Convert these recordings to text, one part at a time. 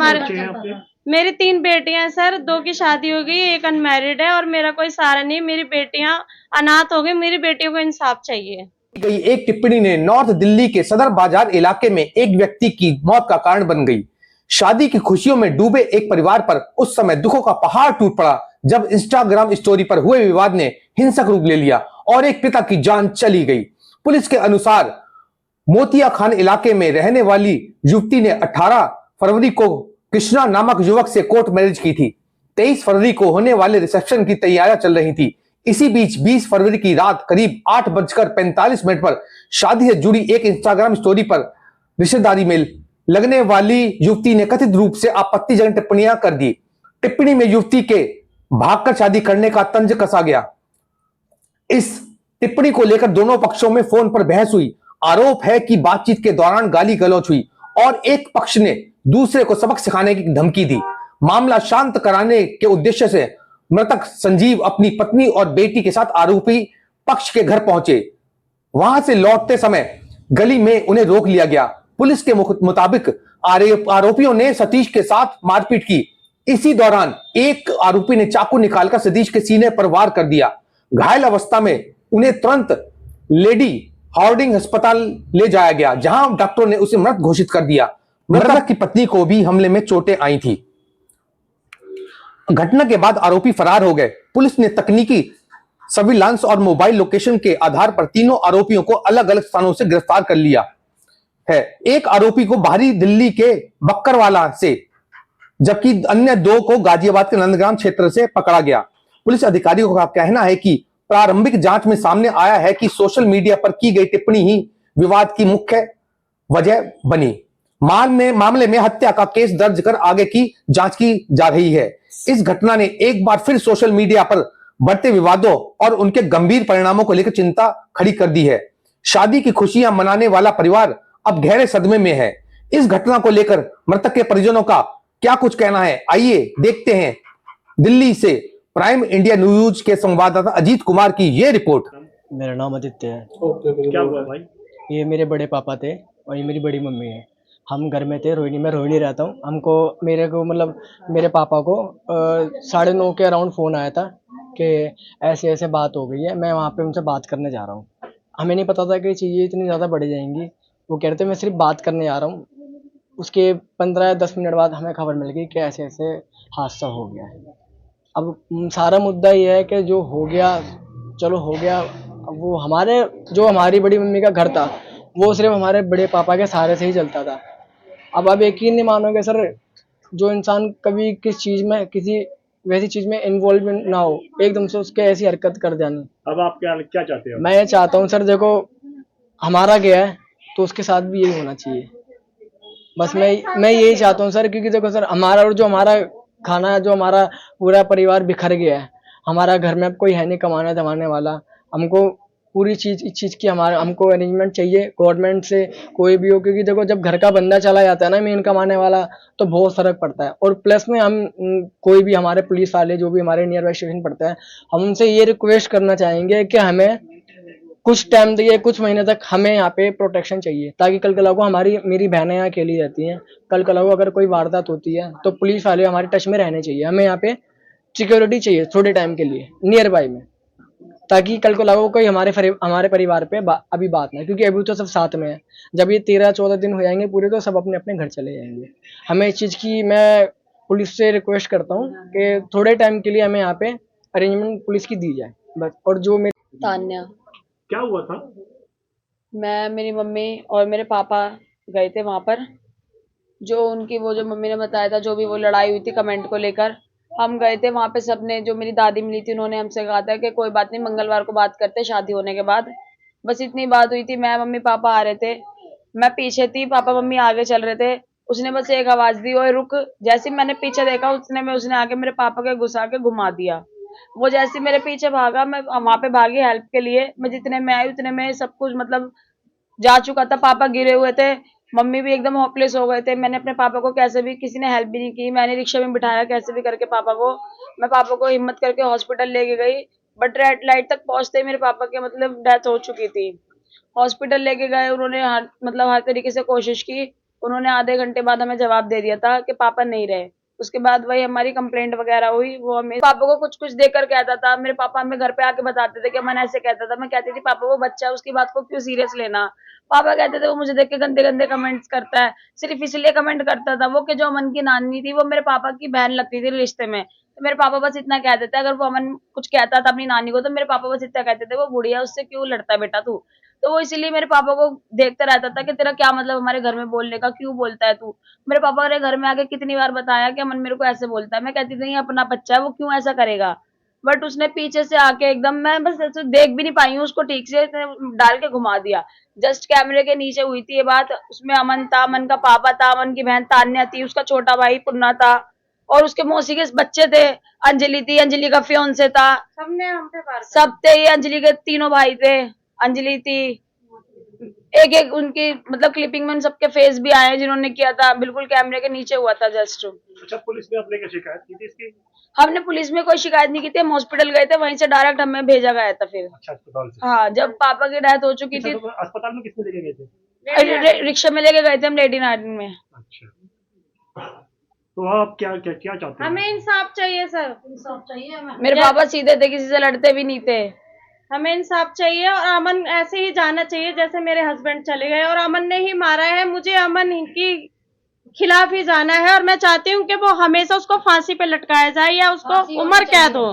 हमारे बच्चे हैं आपके? मेरी 3 बेटियां हैं सर, 2 की शादी हो गई, 1 अनमैरिड है और मेरा कोई सहारा नहीं। मेरी बेटियां अनाथ हो गई, मेरी बेटियों को इंसाफ चाहिए। गई एक टिप्पणी ने नॉर्थ दिल्ली के सदर बाजार इलाके में एक व्यक्ति की मौत का कारण बन गई। शादी की खुशियों में डूबे एक परिवार पर उस समय दुखों का पहाड़ टूट पड़ा जब इंस्टाग्राम स्टोरी पर हुए विवाद ने हिंसक रूप ले लिया और एक पिता की जान चली गई। पुलिस के अनुसार मोतिया खान इलाके में रहने वाली युवती ने 18 फरवरी को कृष्णा नामक युवक से कोर्ट मैरिज की थी। 23 फरवरी को होने वाले रिसेप्शन की तैयारियां चल रही थी। इसी बीच 20 फरवरी की रात करीब 8:45 पर शादी से जुड़ी एक इंस्टाग्राम स्टोरी पर रिश्तेदारी में लगने वाली युवती ने कथित रूप से आपत्तिजनक टिप्पणियां कर दी। टिप्पणी में युवती के भागकर शादी करने का तंज कसा गया। इस टिप्पणी को लेकर दोनों पक्षों में फोन पर बहस हुई। आरोप है कि बातचीत के दौरान गाली गलौज हुई और एक पक्ष ने दूसरे को सबक सिखाने की धमकी दी। मामला शांत कराने के उद्देश्य से मृतक संजीव अपनी पत्नी और बेटी के साथ आरोपी पक्ष के घर पहुंचे। वहां से लौटते समय गली में उन्हें रोक लिया गया। पुलिस के मुताबिक आरोपियों ने सतीश के साथ मारपीट की। इसी दौरान एक आरोपी ने चाकू निकालकर सतीश के सीने पर वार कर दिया। घायल अवस्था में उन्हें तुरंत लेडी हार्डिंग अस्पताल ले जाया गया, जहां डॉक्टरों ने उसे मृत घोषित कर दिया। मृतक की पत्नी को भी हमले में चोटें आई थी। घटना के बाद आरोपी फरार हो गए। पुलिस ने तकनीकी सर्विलांस और मोबाइल लोकेशन के आधार पर तीनों आरोपियों को अलग अलग स्थानों से गिरफ्तार कर लिया है। एक आरोपी को बाहरी दिल्ली के बक्करवाला से, जबकि अन्य 2 को गाजियाबाद के नंदग्राम क्षेत्र से पकड़ा गया। पुलिस अधिकारियों का कहना है कि प्रारंभिक जांच में सामने आया है कि सोशल मीडिया पर की गई टिप्पणी ही विवाद की मुख्य वजह बनी। मामले में हत्या का केस दर्ज कर आगे की जांच की जा रही है। इस घटना ने एक बार फिर सोशल मीडिया पर बढ़ते विवादों और उनके गंभीर परिणामों को लेकर चिंता खड़ी कर दी है। शादी की खुशियां मनाने वाला परिवार अब गहरे सदमे में है। इस घटना को लेकर मृतक के परिजनों का क्या कुछ कहना है, आइए देखते हैं। दिल्ली से प्राइम इंडिया न्यूज के संवाददाता अजीत कुमार की यह रिपोर्ट। मेरा नाम आदित्य है। क्या हुआ भाई? ये मेरे बड़े पापा थे और ये मेरी बड़ी मम्मी है। हम घर में थे, रोहिणी में रोहिणी रहता हूँ। मेरे को मतलब मेरे पापा को 9:30 के अराउंड फ़ोन आया था कि ऐसे ऐसे बात हो गई है, मैं वहाँ पे उनसे बात करने जा रहा हूँ। हमें नहीं पता था कि चीज़ें इतनी ज़्यादा बढ़ जाएंगी। वो कह रहे थे मैं सिर्फ बात करने जा रहा हूँ। उसके 15 या 10 मिनट बाद हमें खबर मिल गई कि ऐसे ऐसे हादसा हो गया है। अब सारा मुद्दा ये है कि जो हो गया चलो हो गया। अब वो हमारी बड़ी मम्मी का घर था, वो सिर्फ हमारे बड़े पापा के सहारे से ही चलता था। अब आप यकीन नहीं मानोगे सर, जो इंसान कभी किसी वैसी चीज़ में इन्वॉल्व ना हो, एकदम से उसके ऐसी हरकत कर जानी। अब आप क्या चाहते हो? मैं ये चाहता हूँ सर, देखो हमारा गया है तो उसके साथ भी यही होना चाहिए। बस मैं यही चाहता हूँ सर, क्योंकि देखो सर हमारा खाना है, जो हमारा पूरा परिवार बिखर गया है। हमारा घर में अब कोई है नहीं कमाने धमाने वाला। हमको पूरी इस चीज़ की हमको अरेंजमेंट चाहिए गवर्नमेंट से, कोई भी हो। क्योंकि देखो जब घर का बंदा चला जाता है ना, मेन कमाने वाला, तो बहुत फर्क पड़ता है। और प्लस में हम कोई भी हमारे पुलिस वाले जो भी हमारे नियर बाई स्टेशन पड़ता है, हम उनसे ये रिक्वेस्ट करना चाहेंगे कि हमें कुछ टाइम दिए, कुछ महीने तक हमें यहाँ पे प्रोटेक्शन चाहिए, ताकि कल कल को मेरी बहनें यहाँ अकेली रहती हैं। कल कल को अगर कोई वारदात होती है तो पुलिस वाले हमारे टच में रहने चाहिए। हमें यहाँ पे सिक्योरिटी चाहिए थोड़े टाइम के लिए नियर बाई में, ताकि कल को लागू कोई हमारे परिवार पे अभी बात ना, क्योंकि अभी तो सब साथ में है। जब ये 13-14 दिन हो जाएंगे पूरे, तो सब अपने अपने घर चले जाएंगे। हमें इस चीज़ की मैं पुलिस से रिक्वेस्ट करता हूँ कि थोड़े टाइम के लिए हमें यहाँ पे अरेंजमेंट पुलिस की दी जाए बस। और जो मेरे तान्या, क्या हुआ था? मैं, मेरी मम्मी और मेरे पापा गए थे वहां पर। जो मम्मी ने बताया था, जो भी वो लड़ाई हुई थी कमेंट को लेकर, हम गए थे वहां पे। सबने, जो मेरी दादी मिली थी, उन्होंने हमसे कहा था कि कोई बात नहीं, मंगलवार को बात करते शादी होने के बाद। बस इतनी बात हुई थी। मैं, मम्मी, पापा आ रहे थे, मैं पीछे थी, पापा मम्मी आगे चल रहे थे। उसने बस एक आवाज दी, ओए रुक। जैसे मैंने पीछे देखा, उसने आके मेरे पापा के घुसा के घुमा दिया। वो जैसे मेरे पीछे भागा, मैं वहां पे भागी हेल्प के लिए। मैं जितने में आई उतने में सब कुछ मतलब जा चुका था। पापा गिरे हुए थे, मम्मी भी एकदम होपलेस हो गए थे। मैंने अपने पापा को कैसे भी, किसी ने हेल्प भी नहीं की, मैंने रिक्शा में बिठाया कैसे भी करके पापा को। मैं पापा को हिम्मत करके हॉस्पिटल लेके गई, बट रेड लाइट तक पहुंचते ही मेरे पापा के मतलब डेथ हो चुकी थी। हॉस्पिटल लेके गए, उन्होंने हर तरीके से कोशिश की, उन्होंने आधे घंटे बाद हमें जवाब दे दिया था कि पापा नहीं रहे। उसके बाद वही हमारी कंप्लेंट वगैरह हुई, वो हमें पापा को कुछ कुछ देकर कहता था। मेरे पापा हमें घर पे आके बताते थे कि अमन ऐसे कहता था। मैं कहती थी पापा वो बच्चा है, उसकी बात को क्यों सीरियस लेना। पापा कहते थे वो मुझे देख के गंदे गंदे कमेंट्स करता है, सिर्फ इसलिए कमेंट करता था वो कि जो अमन की नानी थी वो मेरे पापा की बहन लगती थी रिश्ते में। तो मेरे पापा बस इतना कहते थे, अगर वो अमन कुछ कहता था अपनी नानी को तो मेरे पापा बस इतना कहते थे वो बुढ़िया, उससे क्यों लड़ता है बेटा तू। तो वो इसीलिए मेरे पापा को देखता रहता था कि तेरा क्या मतलब हमारे घर में बोलने का, क्यों बोलता है तू। मेरे पापा ने घर में आके कितनी बार बताया कि अमन मेरे को ऐसे बोलता है। मैं कहती थी अपना बच्चा है, वो क्यों ऐसा करेगा। बट उसने पीछे से आके एकदम, मैं बस ऐसे देख भी नहीं पाई हूँ उसको ठीक से, डाल के घुमा दिया। जस्ट कैमरे के नीचे हुई थी ये बात। उसमें अमन था, अमन का पापा था, अमन की बहन तान्या थी, उसका छोटा भाई पुन्ना था और उसके मौसी के बच्चे थे, अंजलि थी, अंजलि का फियोंसे था, सबने हम पे वार सब थे। ये अंजलि के तीनों भाई थे, अंजलि थी, एक एक उनकी मतलब क्लिपिंग में उन सबके फेस भी आए हैं जिन्होंने किया था। बिल्कुल कैमरे के नीचे हुआ था जस्ट। अच्छा, पुलिस में आपने क्या शिकायत की थी इसकी? हमने पुलिस में कोई शिकायत नहीं की थी, हम हॉस्पिटल गए थे, वहीं से डायरेक्ट हमें भेजा गया था फिर। अच्छा, अस्पताल से? हाँ, जब पापा की डेथ हो चुकी थी। तो अस्पताल में किसने लेके गए थे? रिक्शा में लेके गए थे हम, लेडी नार्डन में। अच्छा, तो आप क्या क्या क्या चाहते हैं? हमें इंसाफ चाहिए सर, इंसाफ चाहिए हमें। मेरे पापा सीधे थे, किसी से लड़ते भी नहीं थे। हमें इंसाफ चाहिए और अमन ऐसे ही जाना चाहिए जैसे मेरे हस्बैंड चले गए, और अमन ने ही मारा है, मुझे अमन की खिलाफ ही जाना है। और मैं चाहती हूँ कि वो हमेशा उसको फांसी पे लटकाया जाए या उसको उम्र कैद हो।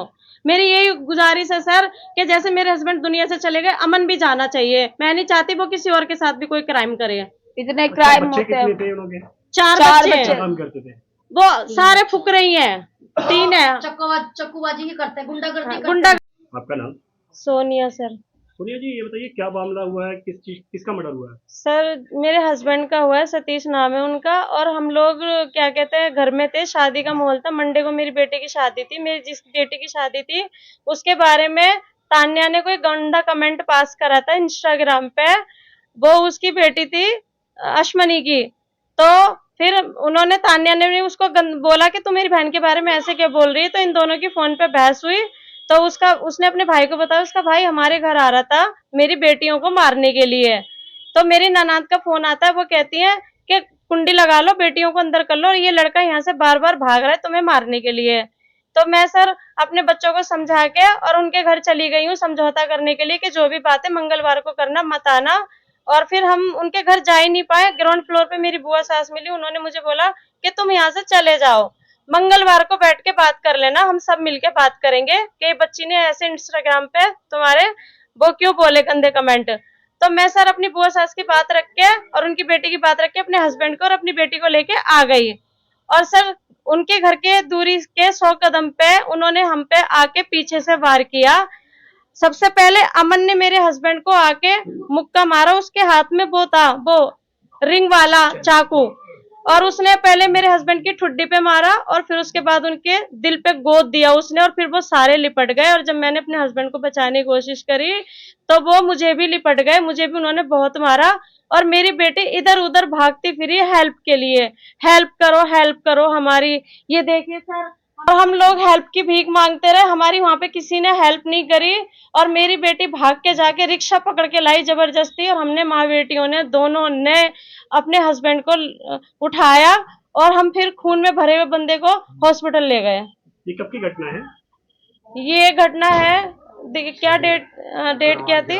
मेरी यही गुजारिश है सर कि जैसे मेरे हस्बैंड दुनिया से चले गए, अमन भी जाना चाहिए। मैं नहीं चाहती वो किसी और के साथ भी कोई क्राइम करे। इतने क्राइम बच्चे होते हैं। कितने थे उनके? चार चार बच्चे बच्चे। हैं, काम करते थे? वो सारे फुकरे ही हैं, 3 है। चक्कूबाजी ही करते हैं, गुंडागर्दी करते हैं। गुंडा। आपका नाम? सोनिया सर। सोनिया जी, ये बताइए क्या मामला हुआ है, किसका मर्डर हुआ है? सर मेरे हस्बैंड का हुआ है, सतीश नाम है उनका। और हम लोग क्या कहते हैं घर में थे, शादी का माहौल था। मंडे को मेरी बेटी की शादी थी। मेरी जिस बेटी की शादी थी उसके बारे में तान्या ने कोई गंदा कमेंट पास करा था इंस्टाग्राम पे। वो उसकी बेटी थी अश्मनी की। तो फिर उन्होंने, तान्या ने उसको बोला कि तू मेरी बहन के बारे में ऐसे क्या बोल रही है। तो इन दोनों की फोन पे बहस हुई। तो उसने अपने भाई को बताया, उसका भाई हमारे घर आ रहा था मेरी बेटियों को मारने के लिए। तो मेरी ननाद का फोन आता है, वो कहती है कि कुंडी लगा लो, बेटियों को अंदर कर लो, और ये लड़का यहाँ से बार बार भाग रहा है तुम्हें मारने के लिए। तो मैं सर अपने बच्चों को समझा के और उनके घर चली गई हूँ समझौता करने के लिए कि जो भी बात है मंगलवार को करना, मत आना। और फिर हम उनके घर जा ही नहीं पाए। ग्राउंड फ्लोर पे मेरी बुआ सास मिली, उन्होंने मुझे बोला कि तुम यहाँ से चले जाओ, मंगलवार को बैठ के बात कर लेना, हम सब मिलके बात करेंगे कि बच्ची ने ऐसे इंस्टाग्राम पे तुम्हारे वो क्यों बोले गंदे कमेंट। तो मैं सर अपनी बुआ सास की बात रख के और उनकी बेटी की बात रख के अपने हस्बैंड को और अपनी बेटी को लेके आ गई। और सर उनके घर के दूरी के 100 कदम पे उन्होंने हम पे आके पीछे से वार किया। सबसे पहले अमन ने मेरे हस्बैंड को आके मुक्का मारा, उसके हाथ में वो था वो रिंग वाला चाकू, और उसने पहले मेरे हस्बैंड की ठुड्डी पे मारा और फिर उसके बाद उनके दिल पे गोद दिया उसने, और फिर वो सारे लिपट गए। और जब मैंने अपने हस्बैंड को बचाने की कोशिश करी तो वो मुझे भी लिपट गए, मुझे भी उन्होंने बहुत मारा। और मेरी बेटी इधर उधर भागती फिरी हेल्प के लिए, हेल्प करो हमारी। ये देखिए सर, और हम लोग हेल्प की भीख मांगते रहे, हमारी वहां पे किसी ने हेल्प नहीं करी। और मेरी बेटी भाग के जाके रिक्शा पकड़ के लाई जबरदस्ती, और हमने माँ बेटियों ने दोनों ने अपने हस्बैंड को उठाया और हम फिर खून में भरे हुए बंदे को हॉस्पिटल ले गए। ये कब की घटना है? ये घटना है, क्या डेट क्या थी?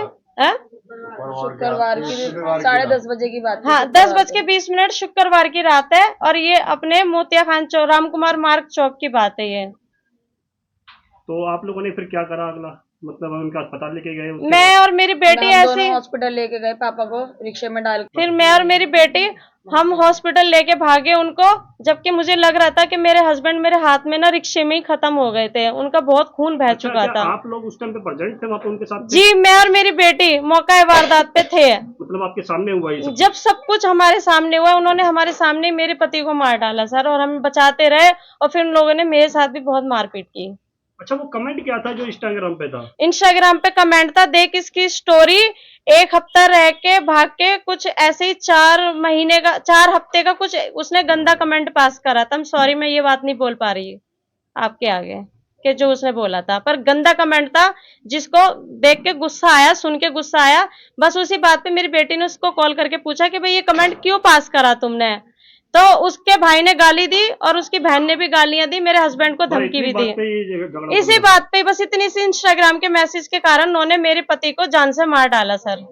शुक्रवार की 10:30 बजे की बात। हाँ, 10:20 शुक्रवार की रात है। और ये अपने मोतिया खान चौक, राम कुमार मार्ग चौक की बात है ये। तो आप लोगों ने फिर क्या करा अगला? मतलब उनका अस्पताल लेके गए? मैं और मेरी बेटी ऐसे हॉस्पिटल लेके गए, पापा को रिक्शे में डाल के। फिर मैं और मेरी बेटी हम हॉस्पिटल लेके भागे उनको, जबकि मुझे लग रहा था कि मेरे हस्बैंड मेरे हाथ में ना रिक्शे में ही खत्म हो गए थे, उनका बहुत खून बह चुका था। आप लोग उस टाइम पे प्रेजेंट थे वहाँ पे उनके साथ? जी, मैं और मेरी बेटी मौका वारदात पे थे। मतलब आपके सामने हुआ ये सब? जब सब कुछ हमारे सामने हुआ, उन्होंने हमारे सामने मेरे पति को मार डाला सर, और हम बचाते रहे। और फिर उन लोगों ने मेरे साथ भी बहुत मारपीट की। अच्छा, वो कमेंट क्या था जो इंस्टाग्राम पे था? इंस्टाग्राम पे कमेंट था, देख इसकी स्टोरी, 1 हफ्ता रह के भाग के कुछ ऐसे ही 4 हफ्ते का कुछ उसने गंदा कमेंट पास करा था। सॉरी, मैं ये बात नहीं बोल पा रही आपके आगे। कि जो उसने बोला था, पर गंदा कमेंट था जिसको देख के गुस्सा आया, सुन के गुस्सा आया। बस उसी बात पे मेरी बेटी ने उसको कॉल करके पूछा कि भाई ये कमेंट क्यों पास करा तुमने, तो उसके भाई ने गाली दी और उसकी बहन ने भी गालियां दी, मेरे हस्बैंड को धमकी भी दी। इसी बात पे, बस इतनी सी इंस्टाग्राम के मैसेज के कारण उन्होंने मेरे पति को जान से मार डाला सर।